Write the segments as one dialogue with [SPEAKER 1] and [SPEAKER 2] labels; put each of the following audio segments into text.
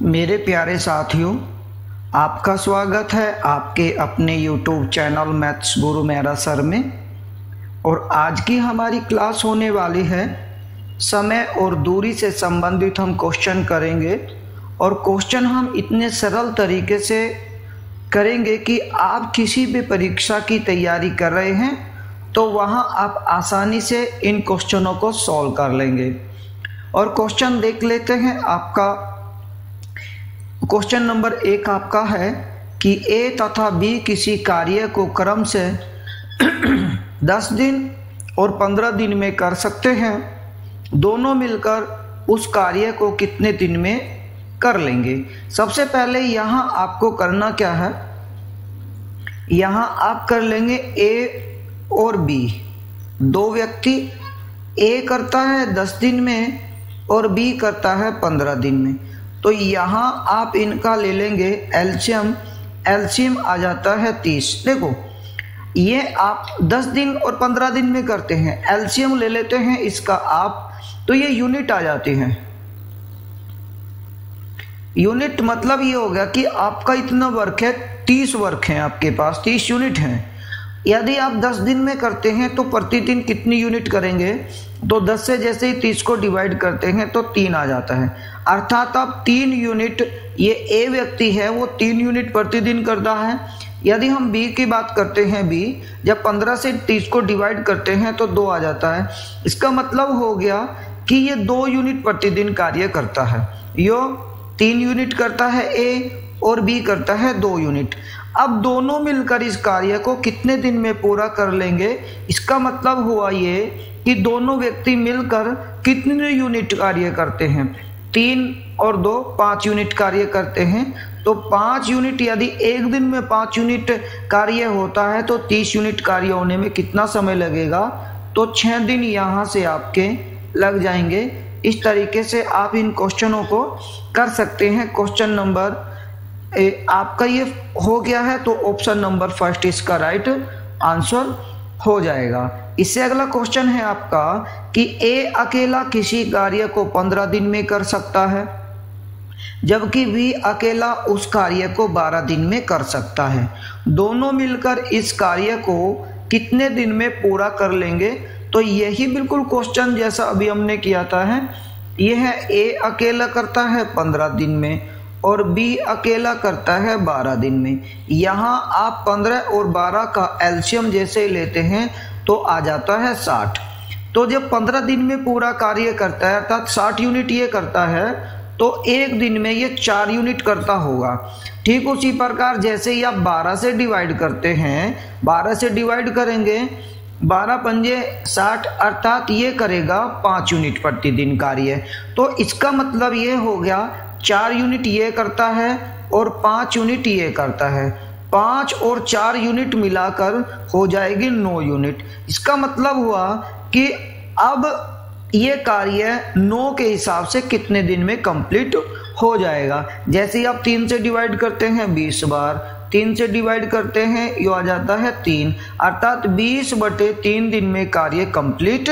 [SPEAKER 1] मेरे प्यारे साथियों, आपका स्वागत है आपके अपने YouTube चैनल मैथ्स गुरु मेहरा सर में। और आज की हमारी क्लास होने वाली है समय और दूरी से संबंधित हम क्वेश्चन करेंगे। और क्वेश्चन हम इतने सरल तरीके से करेंगे कि आप किसी भी परीक्षा की तैयारी कर रहे हैं तो वहां आप आसानी से इन क्वेश्चनों को सॉल्व कर लेंगे। और क्वेश्चन देख लेते हैं। आपका क्वेश्चन नंबर 1 आपका है कि ए तथा बी किसी कार्य को क्रम से 10 दिन और 15 दिन में कर सकते हैं। दोनों मिलकर उस कार्य को कितने दिन में कर लेंगे। सबसे पहले यहाँ आपको करना क्या है, यहाँ आप कर लेंगे ए और बी। दो व्यक्ति, ए करता है 10 दिन में और बी करता है 15 दिन में। तो यहाँ आप इनका ले लेंगे एलसीएम। एलसीएम आ जाता है 30। देखो ये आप 10 दिन और 15 दिन में करते हैं, एलसीएम ले लेते हैं इसका आप, तो ये यूनिट आ जाते हैं। यूनिट मतलब ये हो गया कि आपका इतना वर्क है, 30 वर्क हैं आपके पास, 30 यूनिट हैं। यदि आप 10 दिन में करते हैं तो प्रतिदिन कितनी यूनिट करेंगे, तो 10 से जैसे ही 30 को डिवाइड करते हैं तो 3 आ जाता है। अर्थात आप 3 यूनिट, ये ए व्यक्ति है वो 3 यूनिट प्रतिदिन करता है। यदि हम बी की बात करते हैं, बी जब 15 से 30 को डिवाइड करते हैं तो 2 आ जाता है। इसका मतलब हो गया कि ये 2 यूनिट प्रतिदिन कार्य करता है। यो 3 यूनिट करता है ए और बी करता है 2 यूनिट। अब दोनों मिलकर इस कार्य को कितने दिन में पूरा कर लेंगे। इसका मतलब हुआ ये कि दोनों व्यक्ति मिलकर कितने यूनिट कार्य करते हैं। 3 और 2 5 यूनिट कार्य करते हैं। तो 5 यूनिट, यदि एक दिन में 5 यूनिट कार्य होता है तो 30 यूनिट कार्य होने में कितना समय लगेगा, तो 6 दिन यहाँ से आपके लग जाएंगे। इस तरीके से आप इन क्वेश्चनों को कर सकते हैं। क्वेश्चन नंबर आपका ये हो गया है तो ऑप्शन नंबर 1 इसका राइट आंसर हो जाएगा। इससे अगला क्वेश्चन है आपका कि ए अकेला किसी कार्य को 15 दिन में कर सकता है, जबकि बी अकेला उस कार्य को 12 दिन में कर सकता है। दोनों मिलकर इस कार्य को कितने दिन में पूरा कर लेंगे। तो यही बिल्कुल क्वेश्चन जैसा अभी हमने किया था है। यह है ए अकेला करता है 15 दिन में और बी अकेला करता है 12 दिन में। यहाँ आप 15 और 12 का एलसीएम जैसे लेते हैं तो आ जाता है 60। तो जब 15 दिन में पूरा कार्य करता है अर्थात 60 यूनिट ये करता है तो एक दिन में ये 4 यूनिट करता होगा। ठीक उसी प्रकार जैसे ही आप 12 से डिवाइड करते हैं, 12 से डिवाइड करेंगे 12 पंजे 60 अर्थात ये करेगा 5 यूनिट प्रतिदिन कार्य। तो इसका मतलब ये हो गया 4 यूनिट ये करता है और 5 यूनिट ये करता है। 5 और 4 यूनिट मिलाकर हो जाएगी 9 यूनिट। इसका मतलब हुआ कि अब ये कार्य 9 के हिसाब से कितने दिन में कंप्लीट हो जाएगा। जैसे ही आप 3 से डिवाइड करते हैं 20 बार, 3 से डिवाइड करते हैं ये आ जाता है 3, अर्थात 20/3 दिन में कार्य कंप्लीट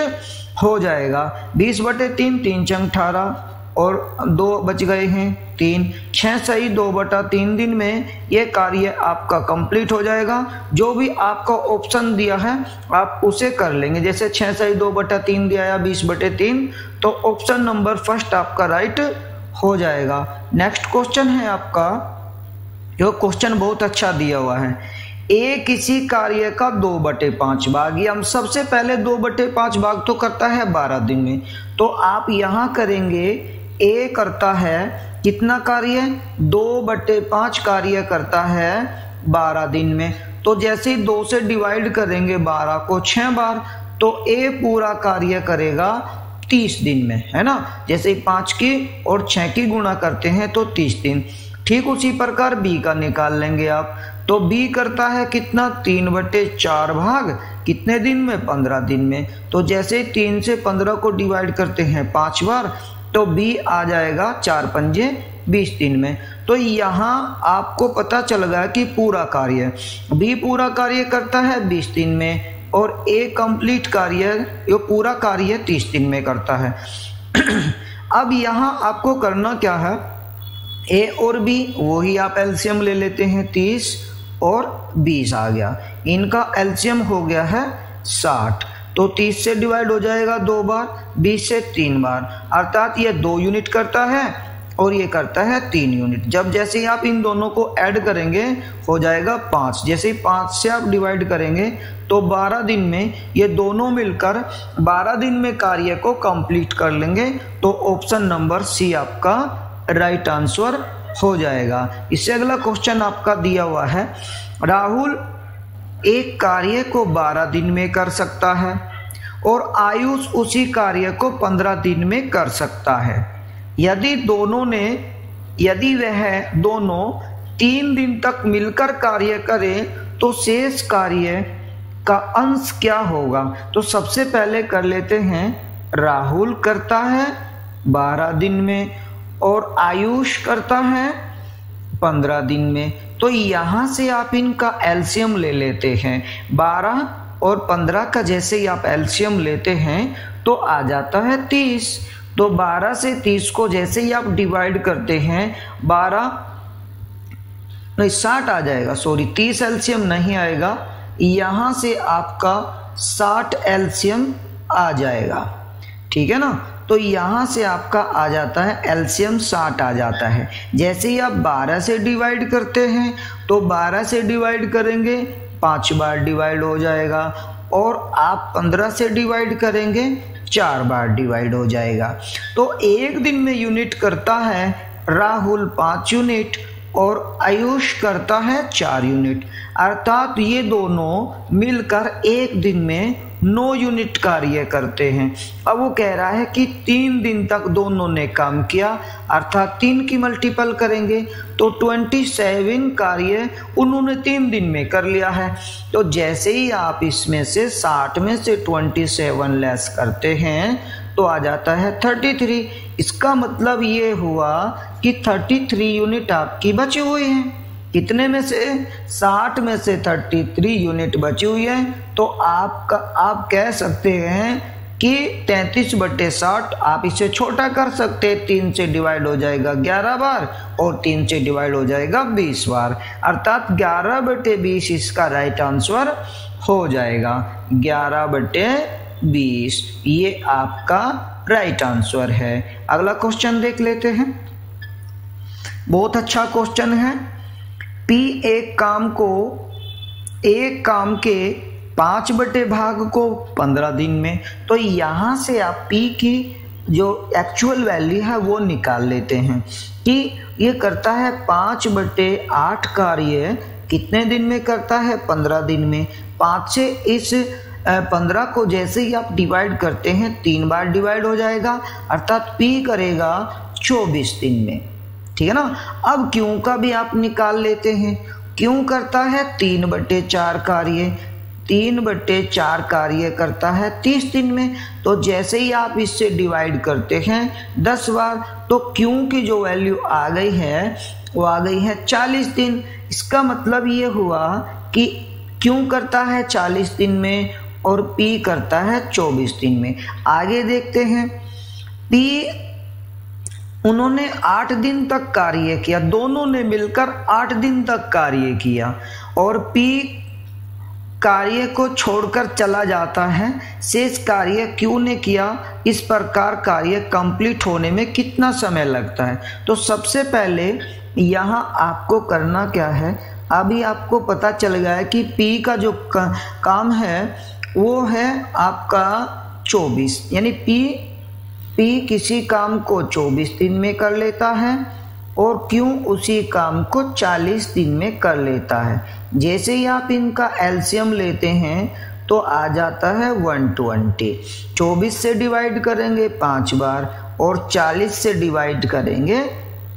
[SPEAKER 1] हो जाएगा। 20/3, 3 × 18 और 2 बच गए हैं 3, 6 सही 2/3 दिन में ये कार्य आपका कंप्लीट हो जाएगा। जो भी आपका ऑप्शन दिया है आप उसे कर लेंगे। जैसे 6 सही 2/3 दिया या 20/3, तो ऑप्शन नंबर 1 आपका राइट हो जाएगा। नेक्स्ट क्वेश्चन है आपका, जो क्वेश्चन बहुत अच्छा दिया हुआ है। ए किसी कार्य का 2/5 भाग, ये हम सबसे पहले 2/5 भाग तो करता है 12 दिन में। तो आप यहाँ करेंगे ए करता है कितना कार्य, 2/5 कार्य करता है 12 दिन में। तो जैसे ही 2 से डिवाइड करेंगे 12 को 6 बार, तो ए पूरा कार्य करेगा 30 दिन में, है ना। जैसे ही 5 की और 6 की गुणा करते हैं तो 30 दिन। ठीक उसी प्रकार बी का निकाल लेंगे आप। तो बी करता है कितना, 3/4 भाग कितने दिन में, 15 दिन में। तो जैसे 3 से 15 को डिवाइड करते हैं 5 बार, तो बी आ जाएगा 4 पंजे 20 दिन में। तो यहाँ आपको पता चल गया कि पूरा कार्य बी पूरा कार्य करता है 20 दिन में और ए कंप्लीट कार्य, ये पूरा कार्य 30 दिन में करता है। अब यहाँ आपको करना क्या है, ए और बी वही आप एलसीएम ले लेते हैं, 30 और 20 आ गया, इनका एलसीएम हो गया है 60। तो 30 से डिवाइड हो जाएगा 2 बार, 20 से 3 बार, अर्थात ये 2 यूनिट करता है और ये करता है 3 यूनिट। जब जैसे ही आप इन दोनों को ऐड करेंगे हो जाएगा 5। जैसे ही 5 से आप डिवाइड करेंगे तो 12 दिन में ये दोनों मिलकर 12 दिन में कार्य को कंप्लीट कर लेंगे। तो ऑप्शन नंबर सी आपका राइट आंसर हो जाएगा। इससे अगला क्वेश्चन आपका दिया हुआ है, राहुल एक कार्य को 12 दिन में कर सकता है और आयुष उसी कार्य को 15 दिन में कर सकता है। यदि वह दोनों 3 दिन तक मिलकर कार्य करें तो शेष कार्य का अंश क्या होगा। तो सबसे पहले कर लेते हैं, राहुल करता है 12 दिन में और आयुष करता है 15 दिन में। तो यहाँ से आप इनका एलसीएम ले लेते हैं, 12 और 15 का जैसे ही आप एलसीएम लेते हैं तो आ जाता है 30। तो 12 से 30 को जैसे ही आप डिवाइड करते हैं 60 आ जाएगा, 30 एलसीएम नहीं आएगा, यहाँ से आपका 60 एलसीएम आ जाएगा, ठीक है ना। तो यहाँ से आपका आ जाता है एलसीएम 60 आ जाता है। जैसे ही आप 12 से डिवाइड करते हैं तो 12 से डिवाइड करेंगे 5 बार डिवाइड हो जाएगा, और आप 15 से डिवाइड करेंगे 4 बार डिवाइड हो जाएगा। तो एक दिन में यूनिट करता है राहुल 5 यूनिट और आयुष करता है 4 यूनिट, अर्थात ये दोनों मिलकर एक दिन में 9 यूनिट कार्य करते हैं। अब वो कह रहा है कि 3 दिन तक दोनों ने काम किया, अर्थात 3 की मल्टीपल करेंगे तो 27 कार्य उन्होंने 3 दिन में कर लिया है। तो जैसे ही आप इसमें से 60 में से 27 लेस करते हैं तो आ जाता है 33। इसका मतलब ये हुआ कि 33 यूनिट आपकी बची हुई है। कितने में से? 60 में से 33 यूनिट बची हुई है। तो आप कह सकते हैं कि 33/60 आप इसे छोटा कर सकते हैं, 3 से डिवाइड हो जाएगा 11 बार और 3 से डिवाइड हो जाएगा 20 बार, अर्थात 11/20 इसका राइट आंसर हो जाएगा। 11/20 ये आपका राइट आंसर है। अगला क्वेश्चन देख लेते हैं, बहुत अच्छा क्वेश्चन है। P एक काम के 5 भाग को 15 दिन में, तो यहाँ से आप P की जो एक्चुअल वैल्यू है वो निकाल लेते हैं कि ये करता है 5/8 कार्य कितने दिन में करता है? 15 दिन में। 5 से इस 15 को जैसे ही आप डिवाइड करते हैं 3 बार डिवाइड हो जाएगा, अर्थात P करेगा 24 दिन में, ठीक है ना। अब क्यों का भी आप निकाल लेते हैं। क्यों करता है 3/4 कार्य, 3/4 कार्य करता है 30 दिन में। तो जैसे ही आप इससे डिवाइड करते हैं 10 बार तो क्यों की जो वैल्यू आ गई है वो आ गई है 40 दिन। इसका मतलब ये हुआ कि क्यों करता है 40 दिन में और P करता है 24 दिन में। आगे देखते हैं, P उन्होंने 8 दिन तक कार्य किया, दोनों ने मिलकर 8 दिन तक कार्य किया और P कार्य को छोड़कर चला जाता है। शेष कार्य Q ने किया। इस प्रकार कार्य कंप्लीट होने में कितना समय लगता है। तो सबसे पहले यहाँ आपको करना क्या है, अभी आपको पता चल गया है कि P का जो काम है वो है आपका 24, यानी P किसी काम को 24 दिन में कर लेता है और Q उसी काम को 40 दिन में कर लेता है। जैसे ही आप इनका एलसीएम लेते हैं तो आ जाता है 120। 24 से डिवाइड करेंगे 5 बार और 40 से डिवाइड करेंगे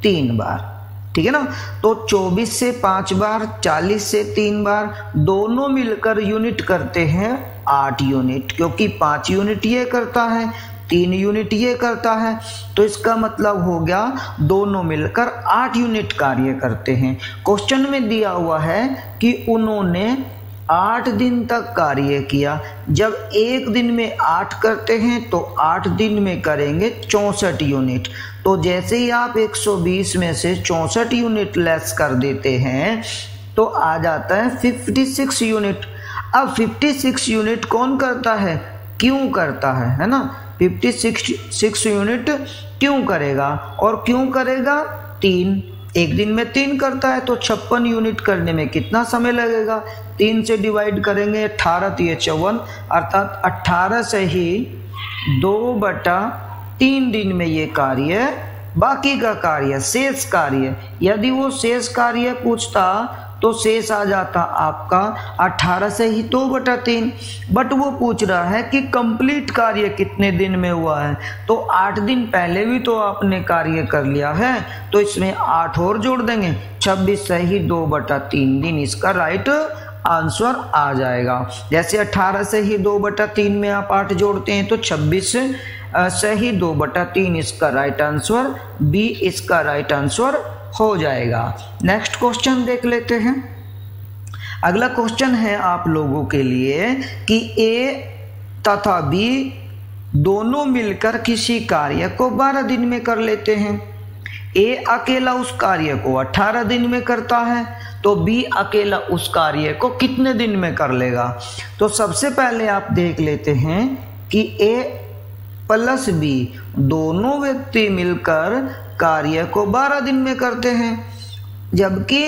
[SPEAKER 1] 3 बार, ठीक है ना। तो 24 से 5 बार, 40 से 3 बार, दोनों मिलकर यूनिट करते हैं 8 यूनिट, क्योंकि 5 यूनिट ये करता है, 3 यूनिट ये करता है। तो इसका मतलब हो गया दोनों मिलकर 8 यूनिट कार्य करते हैं। क्वेश्चन में दिया हुआ है कि उन्होंने 8 दिन तक कार्य किया। जब एक दिन में 8 करते हैं तो 8 दिन में करेंगे 64 यूनिट। तो जैसे ही आप 120 में से 64 यूनिट लेस कर देते हैं तो आ जाता है 56 यूनिट। अब 56 यूनिट कौन करता है, क्यों करता है ना। 56 यूनिट क्यों करेगा, और क्यों करेगा, 3, एक दिन में 3 करता है तो 56 यूनिट करने में कितना समय लगेगा, 3 से डिवाइड करेंगे 18 3 54, अर्थात 18 से ही 2/3 दिन में ये कार्य, बाकी का कार्य शेष कार्य, यदि वो शेष कार्य पूछता तो शेष आ जाता आपका 18 से ही 2/3, बट वो पूछ रहा है कि कंप्लीट कार्य कितने दिन में हुआ है, तो 8 दिन पहले भी तो आपने कार्य कर लिया है, तो इसमें 8 और जोड़ देंगे, 26 से ही 2/3 दिन इसका राइट आंसर आ जाएगा। जैसे 18 से ही 2/3 में आप 8 जोड़ते हैं तो 26 से ही 2/3 इसका राइट आंसर, बी इसका राइट आंसर हो जाएगा। नेक्स्ट क्वेश्चन देख लेते हैं। अगला क्वेश्चन है आप लोगों के लिए कि ए तथा बी दोनों मिलकर किसी कार्य को 12 दिन में कर लेते हैं। ए अकेला उस कार्य को 18 दिन में करता है, तो बी अकेला उस कार्य को कितने दिन में कर लेगा। तो सबसे पहले आप देख लेते हैं कि ए प्लस बी दोनों व्यक्ति मिलकर कार्य को 12 दिन में करते हैं, जबकि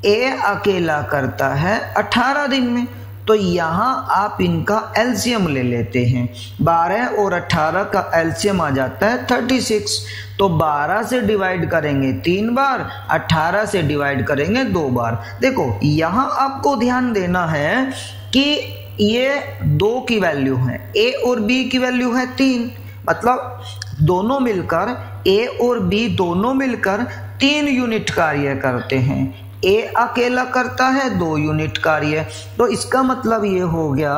[SPEAKER 1] ए अकेला करता है 18 दिन में। तो यहाँ आप इनका एलसीएम ले लेते हैं, 12 और 18 का एलसीएम आ जाता है 36। तो 12 से डिवाइड करेंगे 3 बार, 18 से डिवाइड करेंगे 2 बार। देखो यहाँ आपको ध्यान देना है कि ये 2 की वैल्यू है, ए और बी की वैल्यू है 3, मतलब दोनों मिलकर ए और बी दोनों मिलकर 3 यूनिट कार्य करते हैं। ए अकेला करता है 2 यूनिट कार्य, तो इसका मतलब ये हो गया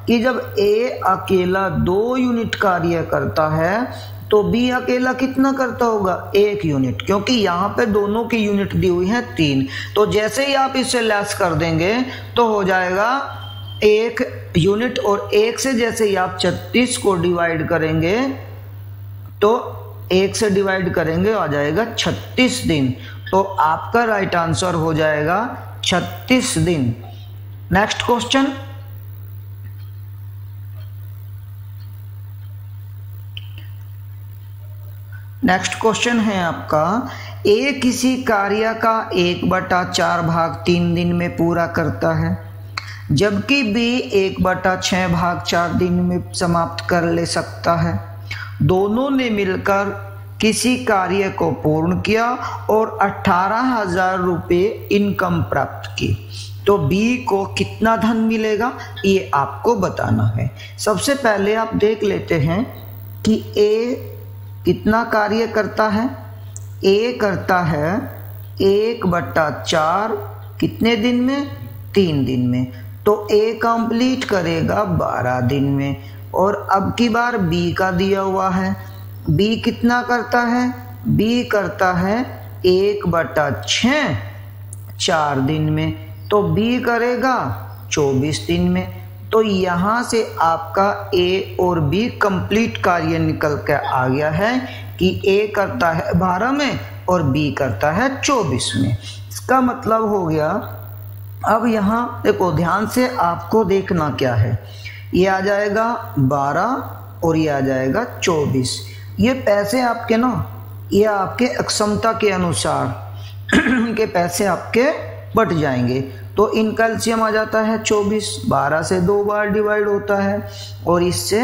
[SPEAKER 1] कि जब ए अकेला 2 यूनिट कार्य करता है तो बी अकेला कितना करता होगा, 1 यूनिट, क्योंकि यहाँ पे दोनों की यूनिट दी हुई है 3। तो जैसे ही आप इसे लेस कर देंगे तो हो जाएगा 1 यूनिट, और 1 से जैसे ही आप 36 को डिवाइड करेंगे तो 1 से डिवाइड करेंगे आ जाएगा 36 दिन। तो आपका राइट आंसर हो जाएगा 36 दिन। नेक्स्ट क्वेश्चन, नेक्स्ट क्वेश्चन है आपका, ए किसी कार्य का 1/4 भाग 3 दिन में पूरा करता है, जबकि बी 1/6 भाग 4 दिन में समाप्त कर ले सकता है। दोनों ने मिलकर किसी कार्य को पूर्ण किया और 18,000 रुपये इनकम प्राप्त की, तो बी को कितना धन मिलेगा ये आपको बताना है। सबसे पहले आप देख लेते हैं कि ए कितना कार्य करता है। ए करता है 1/4 कितने दिन में, 3 दिन में, तो ए कंप्लीट करेगा 12 दिन में। और अब की बार बी का दिया हुआ है, बी कितना करता है, बी करता है 1/6 4 दिन में, तो बी करेगा 24 दिन में। तो यहाँ से आपका ए और बी कंप्लीट कार्य निकल के आ गया है कि ए करता है 12 में और बी करता है 24 में। इसका मतलब हो गया, अब यहाँ देखो ध्यान से आपको देखना क्या है, ये आ जाएगा 12 और ये आ जाएगा 24। ये पैसे आपके ना, ये आपके अक्षमता के अनुसार इनके पैसे आपके बट जाएंगे। तो इनका एलसीएम आ जाता है 24, 12 से 2 बार डिवाइड होता है और इससे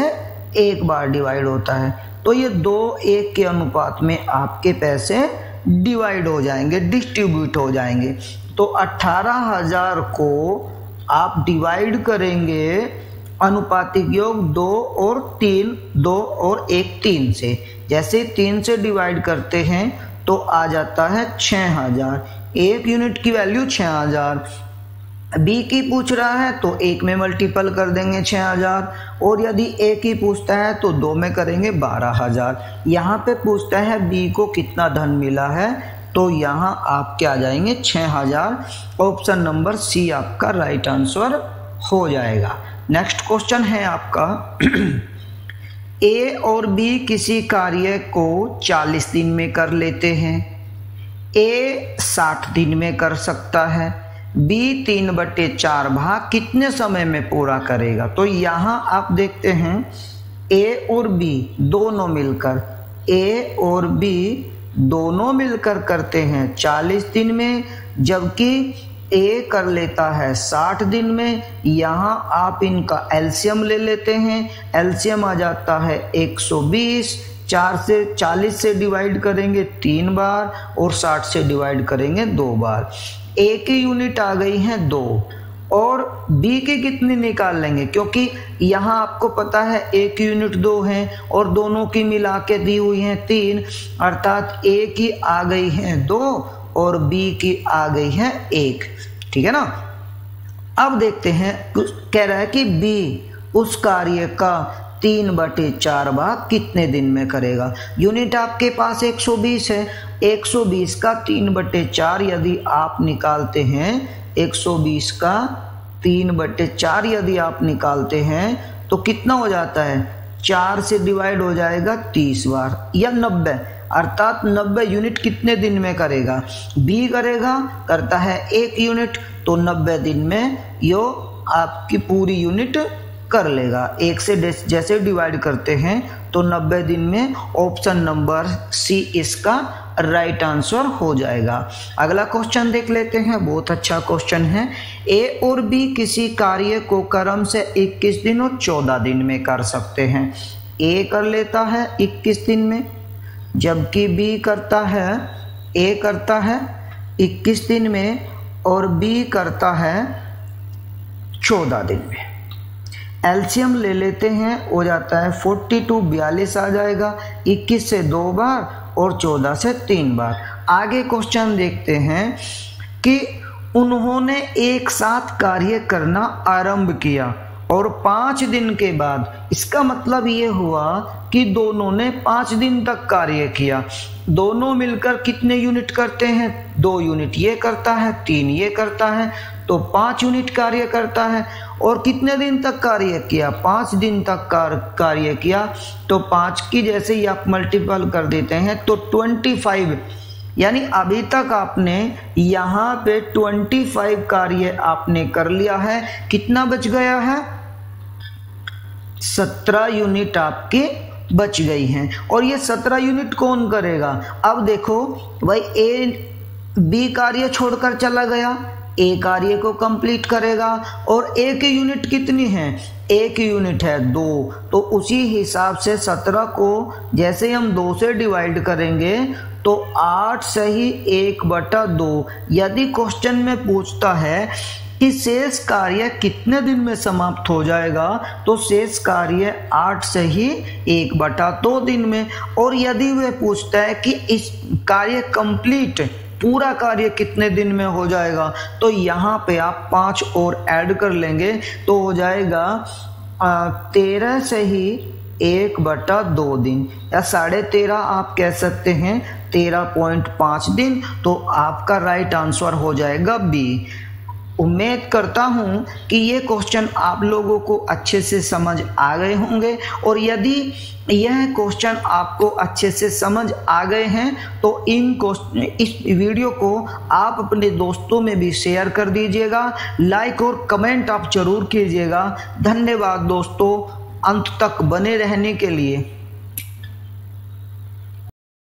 [SPEAKER 1] 1 बार डिवाइड होता है। तो ये 2:1 के अनुपात में आपके पैसे डिवाइड हो जाएंगे, डिस्ट्रीब्यूट हो जाएंगे। तो 18,000 को आप डिवाइड करेंगे अनुपातिक योग 2 और 3, 2 और 1 3 से। जैसे 3 से डिवाइड करते हैं तो आ जाता है 6,000, 1 यूनिट की वैल्यू 6,000। बी की पूछ रहा है तो 1 में मल्टीपल कर देंगे 6,000, और यदि ए की पूछता है तो 2 में करेंगे 12,000। यहाँ पे पूछता है बी को कितना धन मिला है, तो यहाँ आप क्या जाएंगे 6,000। ऑप्शन नंबर सी आपका राइट आंसर हो जाएगा। नेक्स्ट क्वेश्चन है आपका ए और बी किसी कार्य को 40 दिन में कर लेते हैं। ए 60 दिन में कर सकता है। बी 3/4 भाग कितने समय में पूरा करेगा? तो यहाँ आप देखते हैं ए और बी दोनों मिलकर, ए और बी दोनों मिलकर करते हैं 40 दिन में, जबकि ए कर लेता है 60 दिन में। यहाँ आप इनका एलसीएम ले लेते हैं, एलसीएम आ जाता है 120। 4 से 40 से डिवाइड करेंगे 3 बार और 60 से डिवाइड करेंगे 2 बार। ए की यूनिट आ गई है 2 और बी की कितनी निकाल लेंगे, क्योंकि यहाँ आपको पता है ए की यूनिट 2 है और दोनों की मिला के दी हुई है 3, अर्थात ए की आ गई है 2 और बी की आ गई है 1। ठीक है ना। अब देखते हैं, कह रहा है कि बी उस कार्य का 3/4 भाग कितने दिन में करेगा। यूनिट आपके पास 120 है, 120 का 3/4 यदि आप निकालते हैं, 120 का 3/4 यदि आप निकालते हैं तो कितना हो जाता है? 4 से डिवाइड हो जाएगा 30 बार या 90, अर्थात 90 यूनिट कितने दिन में करेगा? बी करेगा, करता है 1 यूनिट, तो 90 दिन में यो आपकी पूरी यूनिट कर लेगा। 1 से जैसे डिवाइड करते हैं तो 90 दिन में ऑप्शन नंबर सी इसका राइट आंसर हो जाएगा। अगला क्वेश्चन देख लेते हैं, बहुत अच्छा क्वेश्चन है। ए और बी किसी कार्य को क्रम से 21 दिन और 14 दिन में कर सकते हैं। ए कर लेता है 21 दिन में, जबकि बी करता है, ए करता है 21 दिन में और बी करता है 14 दिन में। एलसीएम ले लेते हैं, हो जाता है 42, 42 आ जाएगा। 21 से 2 बार और 14 से 3 बार। आगे क्वेश्चन देखते हैं कि उन्होंने एक साथ कार्य करना आरंभ किया और 5 दिन के बाद, इसका मतलब ये हुआ कि दोनों ने 5 दिन तक कार्य किया। दोनों मिलकर कितने यूनिट करते हैं? 2 यूनिट ये करता है, 3 ये करता है, तो 5 यूनिट कार्य करता है। और कितने दिन तक कार्य किया? 5 दिन तक कार्य किया। तो 5 की जैसे ही आप मल्टीपल कर देते हैं तो 25, यानी अभी तक आपने यहाँ पे 25 कार्य आपने कर लिया है। कितना बच गया है? 17 यूनिट आपकी बच गई हैं। और ये 17 यूनिट कौन करेगा? अब देखो भाई, ए बी कार्य छोड़कर चला गया, ए कार्य को कंप्लीट करेगा और ए की यूनिट कितनी है? ए की यूनिट है 2, तो उसी हिसाब से 17 को जैसे हम 2 से डिवाइड करेंगे तो 8 सही 1/2। यदि क्वेश्चन में पूछता है कि शेष कार्य कितने दिन में समाप्त हो जाएगा, तो शेष कार्य 8 सही 1/2 दिन में। और यदि वह पूछता है कि इस कार्य कंप्लीट, पूरा कार्य कितने दिन में हो जाएगा, तो यहाँ पे आप 5 और ऐड कर लेंगे तो हो जाएगा 13 सही 1/2 दिन, या 13.5 आप कह सकते हैं, 13.5 दिन। तो आपका राइट आंसर हो जाएगा बी। उम्मीद करता हूँ कि ये क्वेश्चन आप लोगों को अच्छे से समझ आ गए होंगे, और यदि यह क्वेश्चन आपको अच्छे से समझ आ गए हैं तो इस वीडियो को आप अपने दोस्तों में भी शेयर कर दीजिएगा, लाइक और कमेंट आप जरूर कीजिएगा। धन्यवाद दोस्तों, अंत तक बने रहने के लिए।